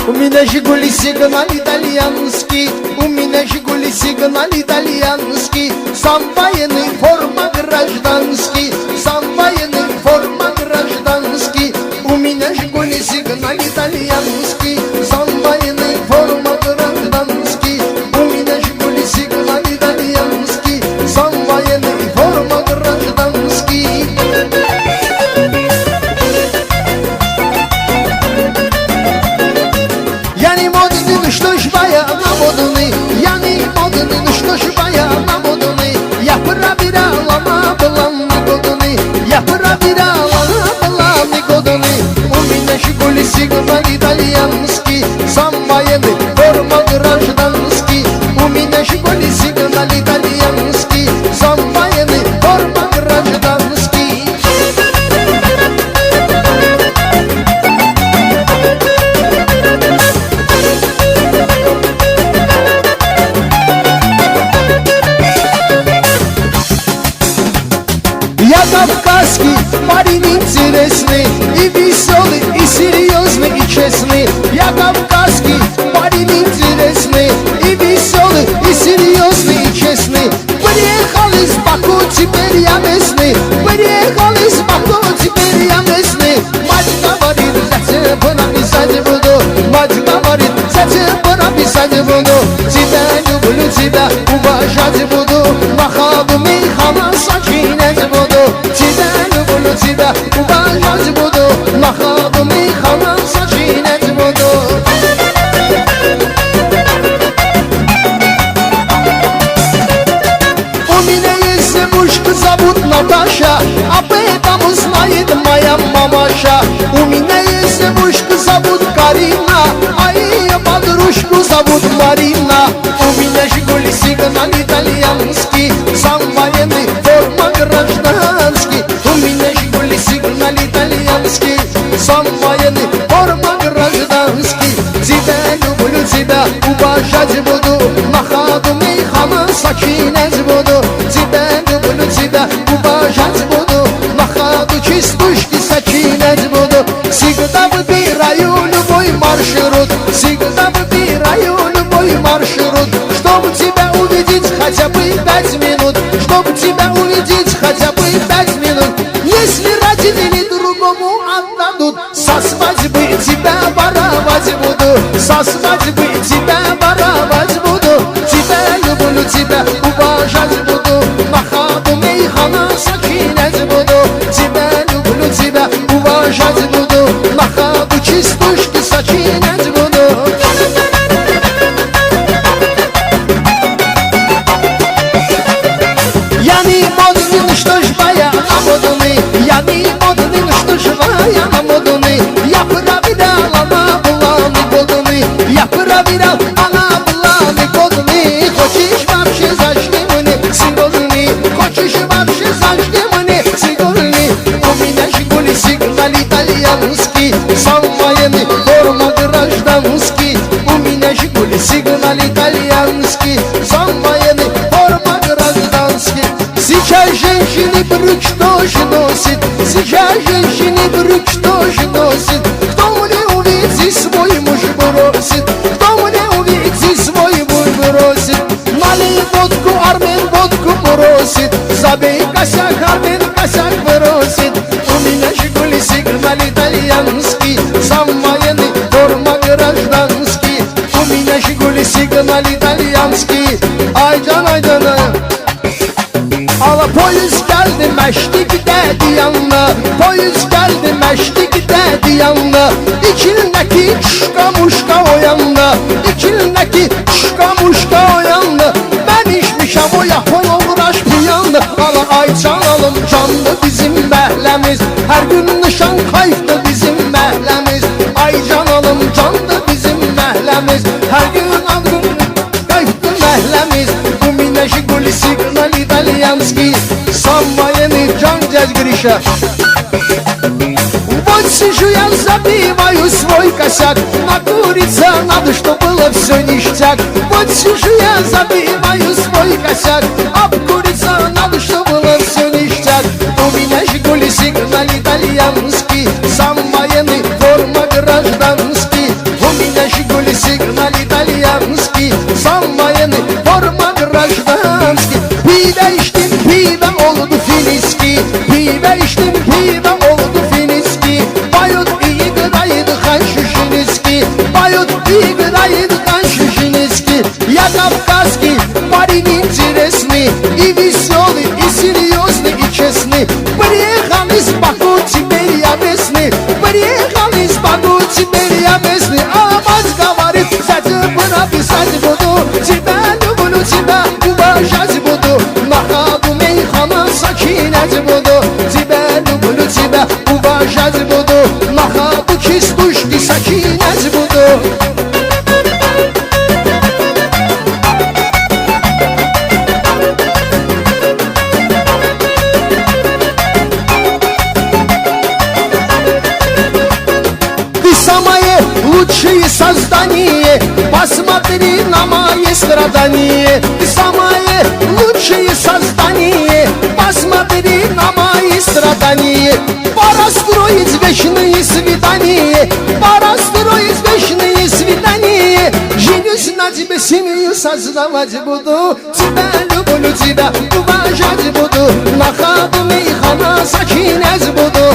У меня Жигули сигнал итальянский, у меня Жигули сигнал итальянский, сам военный, форма гражданский, сам военный, форма гражданский. У меня Жигули сигнал итальянский, сам военный, форма гражданский. У меня Жигули сигнал итальянский, сам военный, форма гражданский. Я не модный, ну что ж баяна модный, я не модный, ну что ж баяна модный. Я проверяла, она была негодный, я проверяла, она была негодный. У меня Жигули сигнал итальянский, сам военный, форма гражданский. У меня Жигули сигнал итальянский, сам военный, форма гражданский. Я кавказский парень интересный, и веселый, и серьезный, и честный. Я кавказский парень интересный, и веселый, и серьезный, и честный. Приехал из Баку, теперь я местный. Приехал из Баку, теперь я местный. Мать говорит, за тебя написать буду. Мать говорит, за тебя написать буду. Тебя люблю, тебя уважать буду. Махабуми хана сочинять буду. Тебя люблю, тебя уважать буду. Махабуми хана сочинять буду. У меня есть девушка, зовут Наташа, об этом узнает моя мамаша. У меня есть девушка, зовут Карина, а ее подружку зовут Марина. У меня Жигули сигнал итальянский, сам военный, форма гражданский. У меня Жигули сигнал итальянский, сам военный, форма гражданский. Тебя люблю, тебя уважать буду. На ходу механа сочинять буду. Тебя люблю, тебя уважать буду. На ходу частушки сочинять буду. Всегда выбираю любой маршрут, всегда выбираю любой маршрут, чтобы тебя увидеть хотя бы 5 минут, чтобы тебя увидеть хотя бы 5 минут. Если родители другому отдадут, со свадьбы тебя воровать буду, со свадьбы тебя воровать буду. Тебя люблю, тебя уважать буду. На ходу мейхана сочинять буду. Тебя люблю, тебя уважать буду. На ходу частушки сочинять буду. Я не модный, ну что ж баяна модный, я не модный, ну что ж баяна модный. Я проверял, она была негодный, я проверял, она была негодный. Хочешь вообще зажги мне сигнальный, хочешь вообще зажги мне сигнальный. У меня Жигули сигнал итальянский, сам военный, форма гражданский. У меня Жигули сигнал итальянский, сам военный, форма гражданский. Сейчас женщины брюк тоже носит, сейчас женщины брюк тоже носит. Кто мне увидит, свой муж бросит, кто мне увидит, свой муж бросит. Налей водку, Армен водку бросит, забей косяк, Армен косяк бросит. У меня Жигули сигнал итальянский, сам военный, форма гражданский. У меня Жигули сигнал итальянский. Aycan aycana Ala polis geldi meştik dedi yanına, polis geldi meştik dedi yanına. İçindeki çuşka muşka o yanda, içindeki çuşka muşka o yanda. Ben içmişem o yapon uğraş bu yanda. Ala Aycan alım canlı bizim mehlemiz, her gün nişan kayıftı bizim mehlemiz. Aycan alım canlı bizim mehlemiz, her gün adım kayıftı mehlemiz. У меня Жигули сигнал итальянский, сам военный, Джан дядь Гриша. Вот сижу я, забиваю свой косяк, накуриться надо, чтоб было все ништяк. Вот сижу я, забиваю свой косяк, обкуриться надо, чтоб было все ништяк. У меня Жигули сигнал итальянский, сам военный, форма гражданский. У меня Жигули играет наши женечки. Я кавказский парень интересный, и веселый, и серьезный, и честный. Приехал из Баку, теперь я местный. Приехал из Баку, теперь я местный. А мать говорит, за тебя написать буду. Тебя люблю, тебя уважать буду. На ходу мейхана сочинять буду. Тебя люблю, тебя уважать буду. На ходу частушки сочинять буду. Лучшее создание, посмотри на мои страдания. Ты самое лучшее создание, посмотри на мои страдания. Пора строить вечные свидания, пора строить вечные свидания. Женюсь на тебе, семью создавать буду. Тебя люблю, тебя уважать буду. На ходу мейхана сочинять буду.